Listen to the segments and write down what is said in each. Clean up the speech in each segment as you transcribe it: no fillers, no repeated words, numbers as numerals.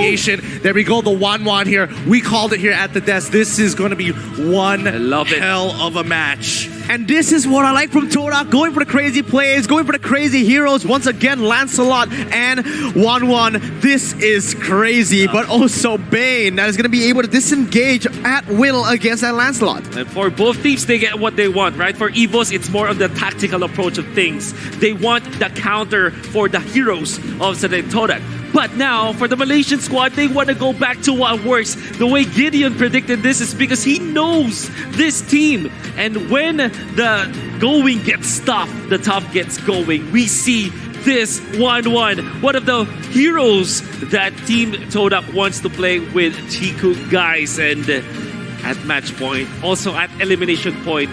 domination. There we go, the 1-1 here. We called it here at the desk. This is going to be one hell of a match. And this is what I like from TODAK, going for the crazy plays, going for the crazy heroes. Once again, Lancelot and 1-1. This is crazy, but also Bane that is going to be able to disengage at will against that Lancelot. And for both teams, they get what they want, right? For EVOS, it's more of the tactical approach of things. They want the counter for the heroes of the TODAK. But now, for the Malaysian squad, they want to go back to what works. The way Gideon predicted this is because he knows this team. And when the going gets tough, the tough gets going. We see this 1-1. One of the heroes that Team TODAK wants to play with Chiku, guys. And at match point, also at elimination point,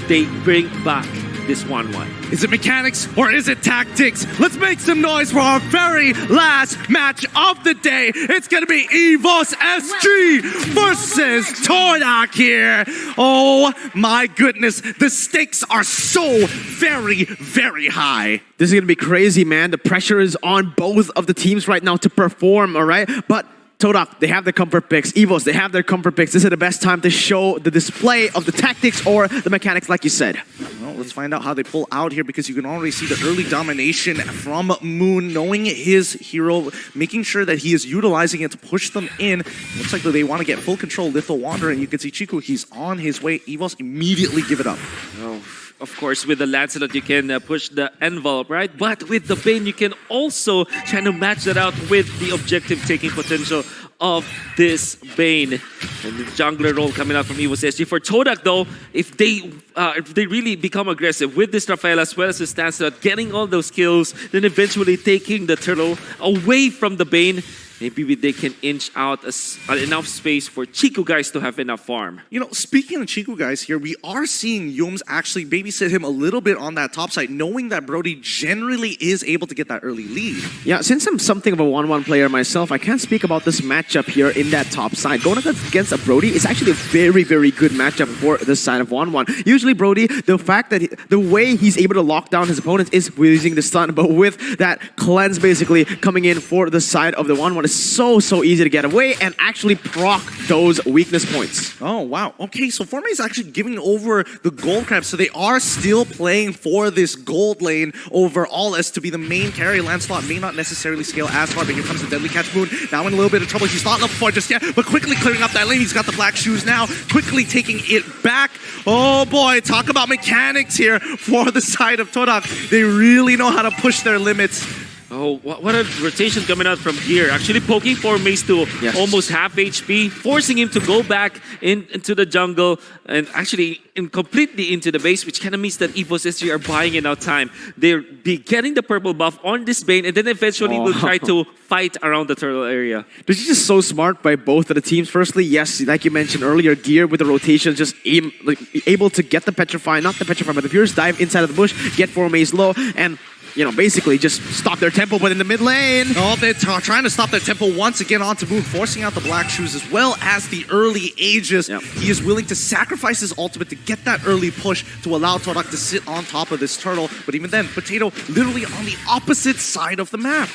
they bring back this 1-1. Is it mechanics or is it tactics? Let's make some noise for our very last match of the day. It's going to be EVOS SG versus TODAK here. Oh my goodness, the stakes are so very, very high. This is going to be crazy, man. The pressure is on both of the teams right now to perform, all right? But TODAK, they have their comfort picks. EVOS, they have their comfort picks. This is the best time to show the display of the tactics or the mechanics, like you said. Well, let's find out how they pull out here, because you can already see the early domination from Moon, knowing his hero, making sure that he is utilizing it to push them in. Looks like they want to get full control. Lethal Wanderer, and you can see Chiku, he's on his way. EVOS immediately give it up. Oh. Of course, with the Lancelot, you can push the envelope, right? But with the Bane, you can also try to match that out with the objective-taking potential of this Bane. And the jungler role coming out from EVOS SG. For TODAK, though, if they really become aggressive with this Rafael as well as the Lancelot, getting all those kills, then eventually taking the turtle away from the Bane, maybe they can inch out enough space for Chiku guys to have enough farm. You know, speaking of Chiku guys here, we are seeing Yums actually babysit him a little bit on that top side, knowing that Brody generally is able to get that early lead. Yeah, since I'm something of a 1-1 player myself, I can't speak about this matchup here in that top side. Going against a Brody is actually a very, very good matchup for this side of 1-1. Usually Brody, the fact that the way he's able to lock down his opponents is using the stun, but with that cleanse basically coming in for the side of the 1-1, so easy to get away and actually proc those weakness points. Oh, wow. Okay, so Forme is actually giving over the gold crab, so they are still playing for this gold lane overall as to be the main carry. Lancelot may not necessarily scale as far, but here comes the Deadly Catch Moon. Now in a little bit of trouble. He's not level 4 just yet, but quickly clearing up that lane. He's got the black shoes now, quickly taking it back. Oh boy, talk about mechanics here for the side of TODAK. They really know how to push their limits. Oh, what a rotation coming out from here. Actually poking for Mace to almost half HP, forcing him to go back into the jungle and actually completely into the base, which kind of means that EVOS SG are buying enough time. They'll be getting the purple buff on this Bane and then eventually will try to fight around the turtle area. This is just so smart by both of the teams. Firstly, yes, like you mentioned earlier, Gear with the rotation, just able to get the Petrify, not the Petrify, but the Furious Dive inside of the bush, get 4 Maze low, and you know, basically just stop their tempo, but in the mid lane. Oh, they're trying to stop their tempo once again onto Moon, forcing out the black shoes as well as the early Aegis. Yep. He is willing to sacrifice his ultimate to get that early push to allow TODAK to sit on top of this turtle. But even then, Potato literally on the opposite side of the map.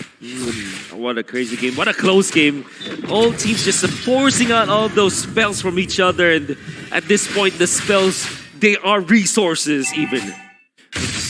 What a crazy game. What a close game. All teams just forcing out all those spells from each other. And at this point, the spells, they are resources even.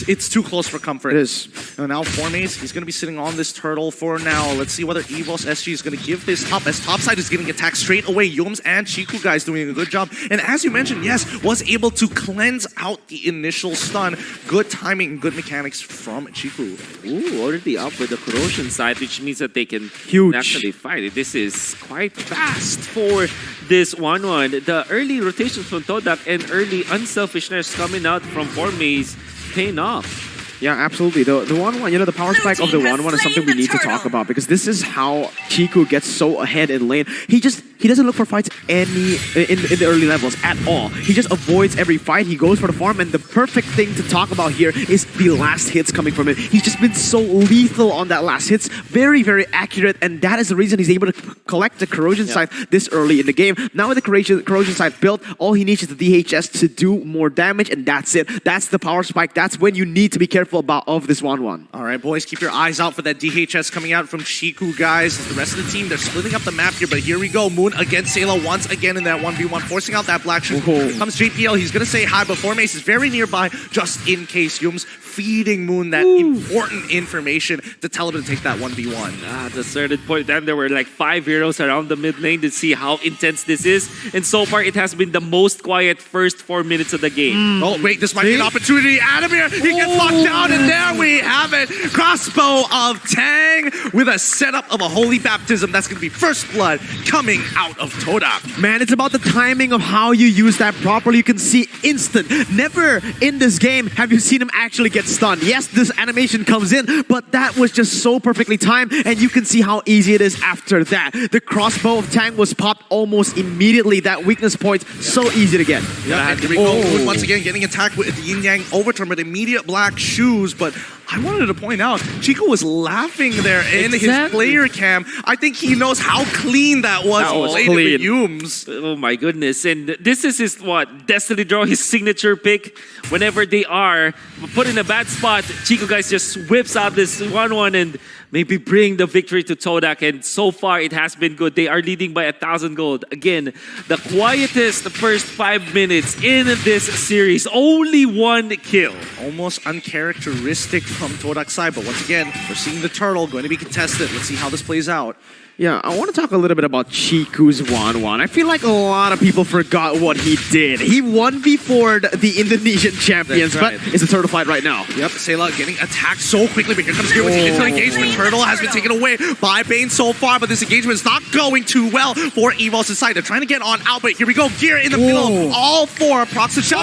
It's too close for comfort. It is. And now Formace, he's going to be sitting on this turtle for now. Let's see whether EVOS SG is going to give this up, as topside is getting attacked straight away. Yums and Chiku guys doing a good job. And as you mentioned, yes, was able to cleanse out the initial stun. Good timing and good mechanics from Chiku. Ooh, already up with the corrosion side, which means that they can naturally fight. This is quite fast for this 1-1. The early rotations from TODAK and early unselfishness coming out from Formace paying off. Yeah, absolutely. The 1-1, you know, the power spike of the 1-1 is something we need to talk about, because this is how Chiku gets so ahead in lane. He doesn't look for fights in the early levels at all. He just avoids every fight. He goes for the farm, and the perfect thing to talk about here is the last hits coming from him. He's just been so lethal on that last hits. Very, very accurate, and that is the reason he's able to collect the corrosion side this early in the game. Now with the corrosion side built, all he needs is the DHS to do more damage, and that's it. That's the power spike. That's when you need to be careful of this 1-1. All right, boys, keep your eyes out for that DHS coming out from Chiku, guys. The rest of the team, they're splitting up the map here, but here we go. Moon against Sayla once again in that 1v1, forcing out that black shoe. Here comes JPL. He's going to say hi, but Formace is very nearby, just in case. Yums feeding Moon that important information to tell him to take that 1v1. At a certain point, then there were like 5 heroes around the mid lane to see how intense this is. And so far, it has been the most quiet first 4 minutes of the game. Oh, wait, this might be an opportunity. Adamir, he gets locked down, and there we have it. Crossbow of Tang with a setup of a holy baptism. That's going to be first blood coming out of TODAK. Man, it's about the timing of how you use that properly. You can see instant. Never in this game have you seen him actually get stunned. Yes, this animation comes in, but that was just so perfectly timed, and you can see how easy it is after that. The crossbow of Tang was popped almost immediately. That weakness point, so easy to get. Yeah, and here we go. Moon once again getting attacked with the yin yang overturn with immediate black shoes, but I wanted to point out, Chico was laughing there in his player cam. I think he knows how clean that was. That was clean. With Yums. Oh my goodness. And this is his, Destiny Draw, his signature pick. Whenever they are put in a bad spot, Chico guys just whips out this 1-1 and maybe bring the victory to TODAK. And so far, it has been good. They are leading by 1,000 gold. Again, the quietest first 5 minutes in this series. Only 1 kill. Almost uncharacteristic from TODAK's side, but once again, we're seeing the turtle going to be contested. Let's see how this plays out. Yeah, I want to talk a little bit about Chiku's 1-1. I feel like a lot of people forgot what he did. He 1v4'd the Indonesian champions, right. but it's a turtle fight right now. Yep, Sayla getting attacked so quickly, but here comes Gear with the into engagement. Turtle has been taken away by Bane so far, but this engagement is not going too well for EVOS' side. They're trying to get on out, but here we go. Gear in the middle of all 4. Procs the shot.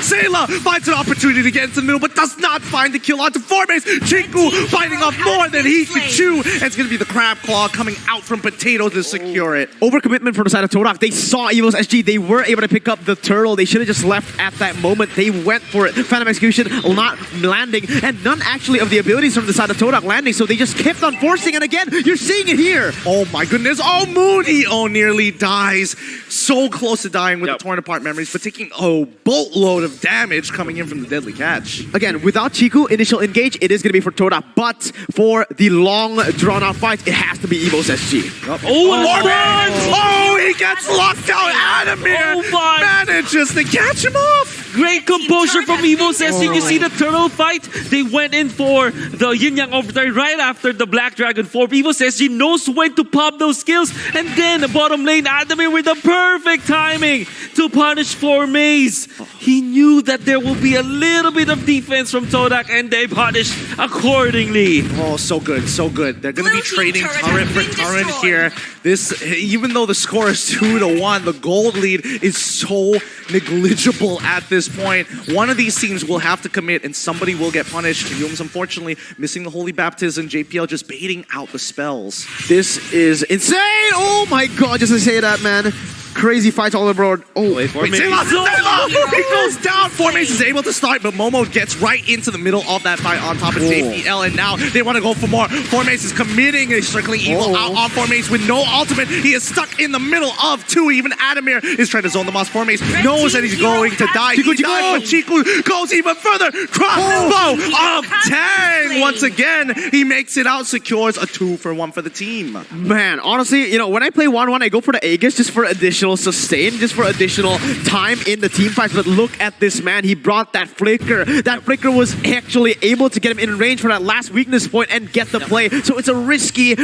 Sayla finds an opportunity to get into the middle, but does not find the kill onto Formace. Chiku biting off more than he can chew, and it's going to be the crab claw coming out from Potato to secure it. Overcommitment from the side of TODAK. They saw EVOS SG. They were able to pick up the turtle. They should have just left at that moment. They went for it. Phantom Execution not landing, and none actually of the abilities from the side of TODAK landing, so they just kept on forcing, and again, you're seeing it here. Oh my goodness. Oh, Moody. Oh, nearly dies. So close to dying with the torn apart memories, but taking a boatload of damage coming in from the deadly catch. Again, without Chiku, initial engage, it is going to be for TODAK, but for the long, drawn-out fight, it has to be EVOS SG. Oh, he gets locked out. Adamir manages to catch him off. Great composure from EVOS SG. You see the turtle fight? They went in for the Yin Yang Overturn right after the Black Dragon 4. EVOS SG knows when to pop those skills. And then the bottom lane, Adamir with the perfect timing to punish Formace. He knew that there will be a little bit of defense from TODAK, and they punished accordingly. Oh, so good, so good. They're going to be trading turret for turret here. This, even though the score is 2-1, the gold lead is so negligible at this point. One of these teams will have to commit, and somebody will get punished. Yums, unfortunately, missing the Holy Baptism. JPL just baiting out the spells. This is insane! Oh my god, just to say that, man. Crazy fights all abroad. Oh, wait, Sayla! He goes down. Formace is able to start, but Momo gets right into the middle of that fight on top of JPL, and now they want to go for more. Formace is committing a circling evil out on Formace with no ultimate. He is stuck in the middle of 2. Even Adamir is trying to zone the boss. Formace knows that he's going to die. He dies, but Chiku goes even further. Crossbow of Tang. Once again, he makes it out, secures a 2-for-1 for the team. Man, honestly, you know, when I play 1-1, I go for the Aegis just for additional sustain, just for additional time in the team fights. But look at this man. He brought that flicker. That flicker was actually able to get him in range for that last weakness point and get the play. So it's a risky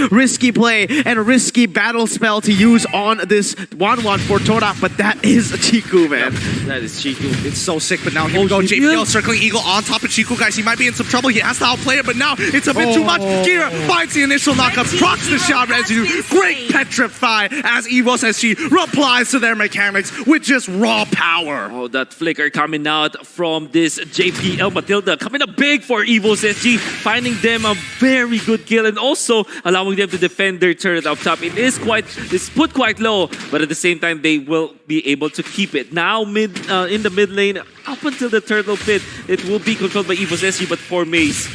play and a risky battle spell to use on this 1-1 for TODAK. But that is Chiku, man. That is Chiku. It's so sick, but now here we go. JPL circling Eagle on top of Chiku, guys. He might be in some trouble. He has to outplay it, but now it's a bit too much. Gira finds the initial knockup, procs the shot residue. Great petrify as EVOS SG replies to their mechanics with just raw power. Oh, that flicker coming out from this JPL Matilda. Coming up big for EVOS SG, finding them a very good kill and also allowing them to defend their turret up top. It's put quite low, but at the same time, they will be able to keep it. Now, in the mid lane, up until the turtle pit, it will be controlled by EVOS SG, but Formace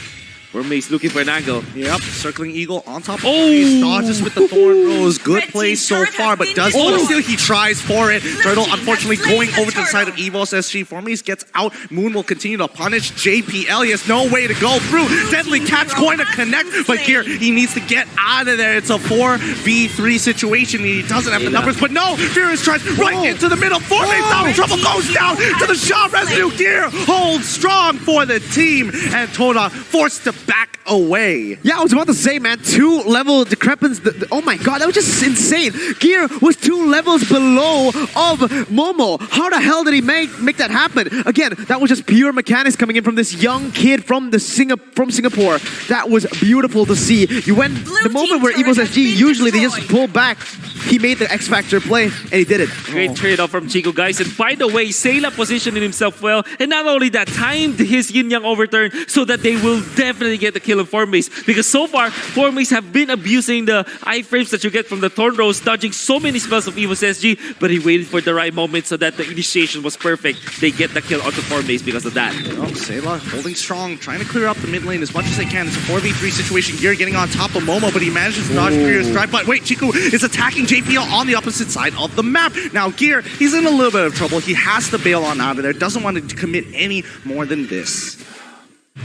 looking for an angle. Yep, circling Eagle on top of Formace. Dodges with the Thorn Rose. those good plays so far, but does still he tries for it. Turtle unfortunately going over to the side of EVOS SG. Formies gets out. Moon will continue to punish JPL. He has no way to go through. Deadly Cat's going to connect, but here he needs to get out of there. It's a 4v3 situation. He doesn't have the numbers, but no, Furious tries right into the middle. Formies now in trouble, goes down to the shot. Residue Gear holds strong for the team, and TODAK forced to back away. Yeah, I was about to say, man, 2 level decrepance. Oh my god, that was just insane. Gear was 2 levels below of Momo. How the hell did he make that happen? Again, that was just pure mechanics coming in from this young kid from Singapore. That was beautiful to see. The moment where EVOS SG, usually they just pull back. He made the X Factor play, and he did it. Great trade-off from Chico, guys. And by the way, Sayla positioned himself well. And not only that, timed his yin-yang overturn so that they will definitely get the kill on Formace. Because so far, Formace have been abusing the iframes that you get from the Thorn Rose, dodging so many spells of EVOS SG, but he waited for the right moment so that the initiation was perfect. They get the kill onto Formace because of that. Oh, Sayla holding strong, trying to clear up the mid lane as much as they can. It's a 4v3 situation. Gear getting on top of Momo, but he manages to dodge Furious Drive. But wait, Chico is attacking JPL on the opposite side of the map. Now, Gear, he's in a little bit of trouble. He has to bail on out of there. Doesn't want to commit any more than this.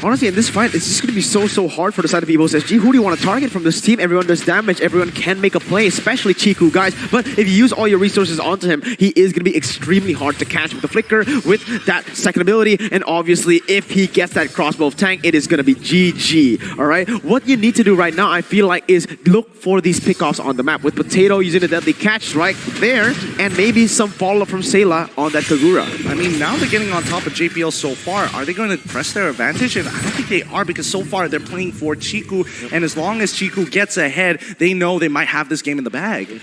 Honestly, in this fight, it's just going to be so hard for the side of EVOS SG. Who do you want to target from this team? Everyone does damage. Everyone can make a play, especially Chiku, guys. But if you use all your resources onto him, he is going to be extremely hard to catch with the Flicker, with that second ability. And obviously, if he gets that crossbow of tank, it is going to be GG, all right? What you need to do right now, I feel like, is look for these pickoffs on the map. With Potato using the deadly catch right there, and maybe some follow-up from Sayla on that Kagura. I mean, now they're getting on top of JPL so far. Are they going to press their advantage? And I don't think they are, because so far they're playing for Chiku, and as long as Chiku gets ahead, they know they might have this game in the bag.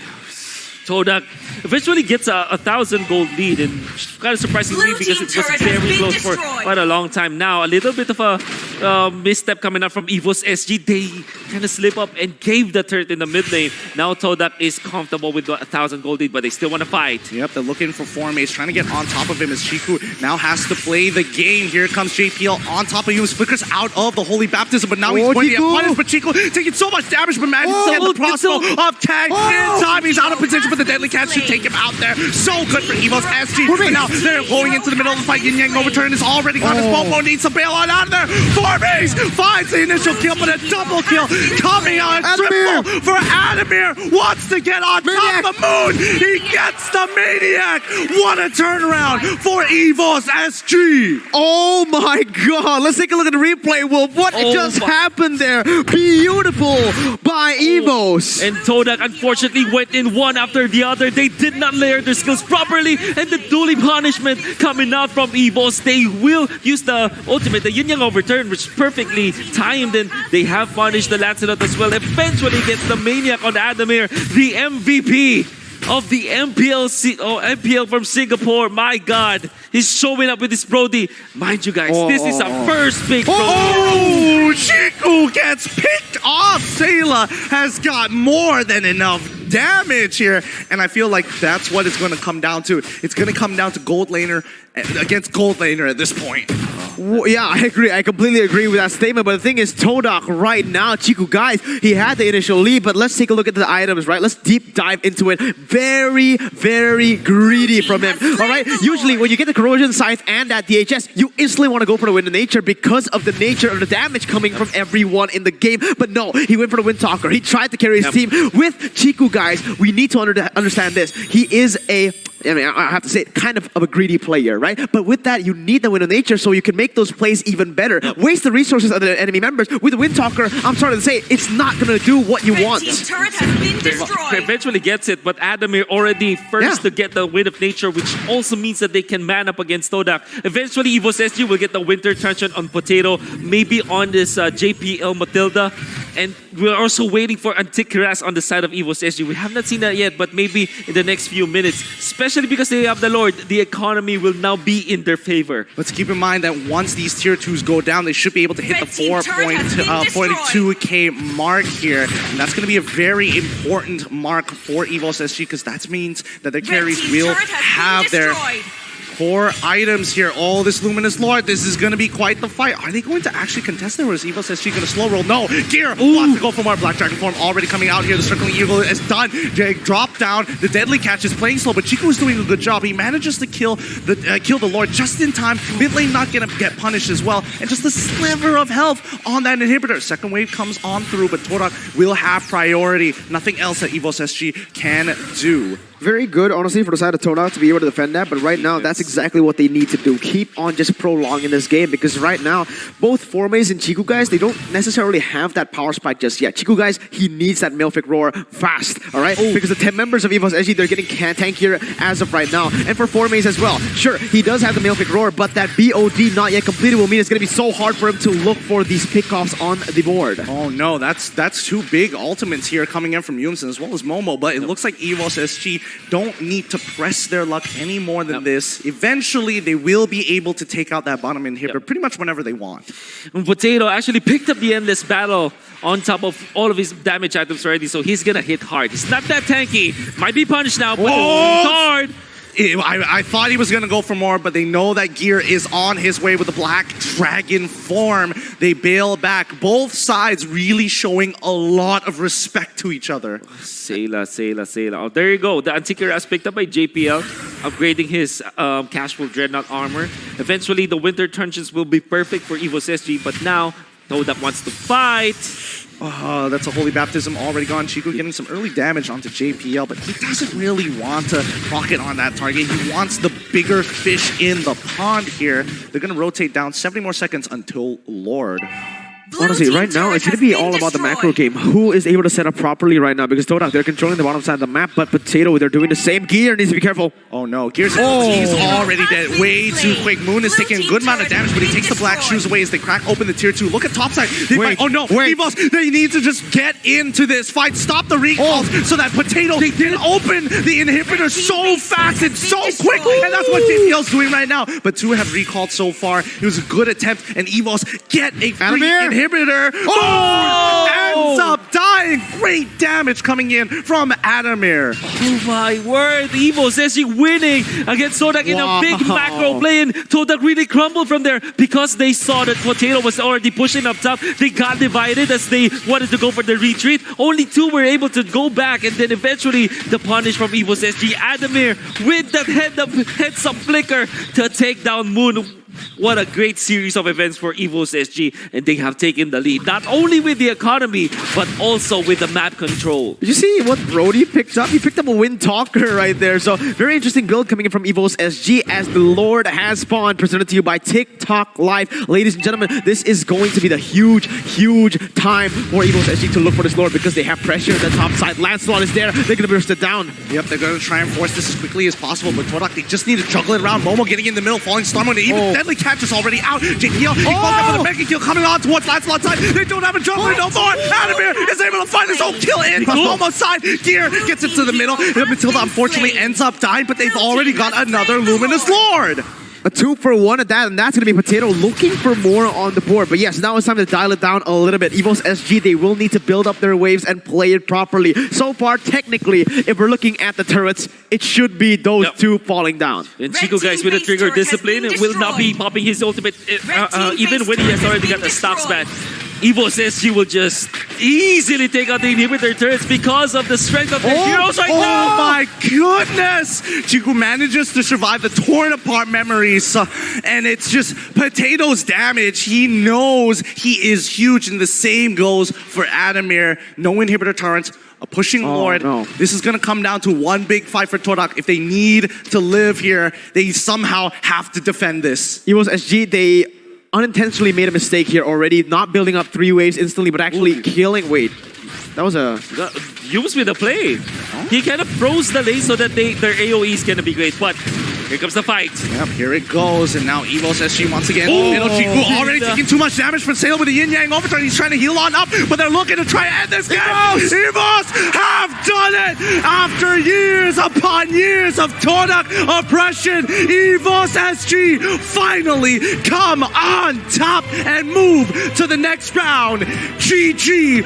TODAK eventually gets a 1,000 gold lead, and kind of surprisingly because it was very close for quite a long time now. A little bit of a misstep coming up from EVOS SG. They kind of slip up and gave the turret in the mid lane. Now TODAK is comfortable with the 1,000 gold lead, but they still want to fight. Yep, they're looking for Formace, trying to get on top of him as Chiku now has to play the game. Here comes JPL on top of him. Flickers out of the Holy Baptism, but now he's going to get punished. But Chiku taking so much damage, but manages to get the crossbow of tag in time. He's out of position, but the Deadly Cat should take him out there. So good for EVOS SG. But now they're going into the middle of the fight. Yin Yang overturn is already gone. His Momo needs to bail on out of there. Formace finds the initial kill, but a double kill coming out. A triple for Adamir. Wants to get on top of Moon. He gets the Maniac. What a turnaround for EVOS SG. Oh my god. Let's take a look at the replay, Wolf. What just happened there? Beautiful by EVOS. And TODAK unfortunately went in one after the other. They did not layer their skills properly, and the dueling punishment coming out from EVOS. They will use the ultimate, the Yin Yang overturn, which is perfectly timed, and they have punished the Lancelot as well. Eventually gets the Maniac on Adamir, the MVP of the MPL from Singapore. My God, he's showing up with this Brody. Mind you guys, this is a first big Brody. Oh, Chiku gets picked off. Sayla has got more than enough damage here, and I feel like that's what it's going to come down to. It's going to come down to gold laner against gold laner at this point. Yeah, I agree. I completely agree with that statement. But the thing is, TODAK right now, Chiku, guys, he had the initial lead, but let's take a look at the items, right? Let's deep dive into it. Very, very greedy from him. All right? Usually, when you get the Corrosion Scythe and that DHS, you instantly want to go for the Wind of Nature because of the nature of the damage coming from everyone in the game. But no, he went for the Wind Talker. He tried to carry his team. With Chiku, guys, we need to understand this. He is I have to say, kind of a greedy player, right? But with that, you need the Wind of Nature so you can make those plays even better. Waste the resources of the enemy members. With the Wind Talker, I'm sorry to say, it's not going to do what you want. Turret has been destroyed. Eventually gets it, but Adamir already first to get the Wind of Nature, which also means that they can man up against TODAK. Eventually, EVOS SG will get the Winter Tension on Potato, maybe on this JPL Matilda. And we're also waiting for Antikiras on the side of EVOS SG. We have not seen that yet, but maybe in the next few minutes, especially because they have the Lord, the economy will now be in their favor. Let's keep in mind that once these tier 2s go down, they should be able to hit the 4.42k mark here. And that's going to be a very important mark for EVOS SG, because that means that their carries will have their 4 items here. Oh, this Luminous Lord. This is going to be quite the fight. Are they going to actually contest it, or is EVOS SG going to slow roll? No. Gear wants to go for more. Black Dragon form already coming out here. The Circling Eagle is done. Jake drop down. The Deadly Catch is playing slow, but Chico is doing a good job. He manages to kill the Lord just in time. Mid lane not going to get punished as well. And just a sliver of health on that inhibitor. Second wave comes on through, but TODAK will have priority. Nothing else that EVOS SG can do. Very good, honestly, for the side of TODAK to be able to defend that. But right now, that's exactly what they need to do. Keep on just prolonging this game, because right now, both Formaze and Chiku guys, they don't necessarily have that power spike just yet. Chiku guys, he needs that Malefic Roar fast, all right? Because the 10 members of EVOS SG, they're getting tankier as of right now. And for Formaze as well. Sure, he does have the Malefic Roar, but that BOD not yet completed will mean it's going to be so hard for him to look for these pickoffs on the board. Oh no, that's 2 big ultimates here coming in from Yunsen as well as Momo, but it looks like EVOS SG don't need to press their luck any more than this. Eventually, they will be able to take out that bottom inhibitor pretty much whenever they want. Potato actually picked up the Endless Battle on top of all of his damage items already, so he's gonna hit hard. He's not that tanky. Might be punished now, but it's hard. I thought he was going to go for more, but they know that Gear is on his way with the Black Dragon form. They bail back. Both sides really showing a lot of respect to each other. Sayla. Oh, there you go. The Antikyras picked up by JPL, upgrading his Casual Dreadnought armor. Eventually, the Winter Trenches will be perfect for EVOS SG, but now TODAK wants to fight. Oh, that's a Holy Baptism already gone. Chico getting some early damage onto JPL, but he doesn't really want to rocket on that target. He wants the bigger fish in the pond here. They're going to rotate down 70 more seconds until Lord. Honestly, right now, it's going to be all about the macro game. Who is able to set up properly right now? Because TODAK, they're controlling the bottom side of the map, but Potato, they're doing the same. Gear needs to be careful. Oh no, Gear's he's already dead. Way too quick. Moon is taking a good amount of damage, but he takes the black shoes away as they crack open the tier 2. Look at topside. Oh no, EVOS, they need to just get into this fight. Stop the recalls so that Potato can open the inhibitor so fast and so quick. And that's what JPL's doing right now. But 2 have recalled so far. It was a good attempt, and EVOS get a free inhibitor. Ends up dying. Great damage coming in from Adamir. Oh my word, EVOS SG winning against TODAK in a big macro play, and TODAK really crumbled from there because they saw that Potato was already pushing up top. They got divided as they wanted to go for the retreat. Only 2 were able to go back, and then eventually the punish from EVOS SG. Adamir with that heads up flicker to take down Moon. What a great series of events for EVOS SG, and they have taken the lead, not only with the economy, but also with the map control. Did you see what Brody picked up? He picked up a Wind Talker right there. So, very interesting build coming in from EVOS SG as the Lord has spawned, presented to you by TikTok Live. Ladies and gentlemen, this is going to be the huge time for EVOS SG to look for this Lord, because they have pressure on the top side. Lancelot is there. They're going to burst it down. Yep, they're going to try and force this as quickly as possible, but TODAK, they just need to juggle it around. Momo getting in the middle, falling Storm on it. Even Deadly Catch is already out. JPL, he falls out with a mega kill coming on towards Lancelot's side. They don't have a jungler no more. Adamir is able to find his own kill in from Momo's side. Gear gets it to the middle. Matilda unfortunately ends up dying, but they've already got another Luminous Lord. A 2-for-1 at that, and that's going to be Potato looking for more on the board. But yes, now it's time to dial it down a little bit. EVOS SG, they will need to build up their waves and play it properly. So far, technically, if we're looking at the turrets, it should be those 2 falling down. And Chico, guys, with the trigger discipline, will not be popping his ultimate, even when he has already got the stocks back. EVOS SG will just easily take out the inhibitor turrets because of the strength of their heroes right now. Oh my goodness! Chiku manages to survive the torn apart memories. And it's just Potato's damage. He knows he is huge, and the same goes for Adamir. No inhibitor turrets. A pushing Lord. No. This is going to come down to one big fight for TODAK. If they need to live here, they somehow have to defend this. EVOS SG, they unintentionally made a mistake here already, not building up 3 waves instantly, but actually killing. Wait, that was a... Use with the play. He kind of froze the lane so that their AoE is going to be great, but here comes the fight. Yep, here it goes, and now EVOS SG once again. Middle Chiku already taking too much damage from Sale with the Yin Yang overturn. He's trying to heal on up, but they're looking to try and end this game. EVOS have done it after years upon years of TODAK oppression. EVOS SG finally come on top and move to the next round. GG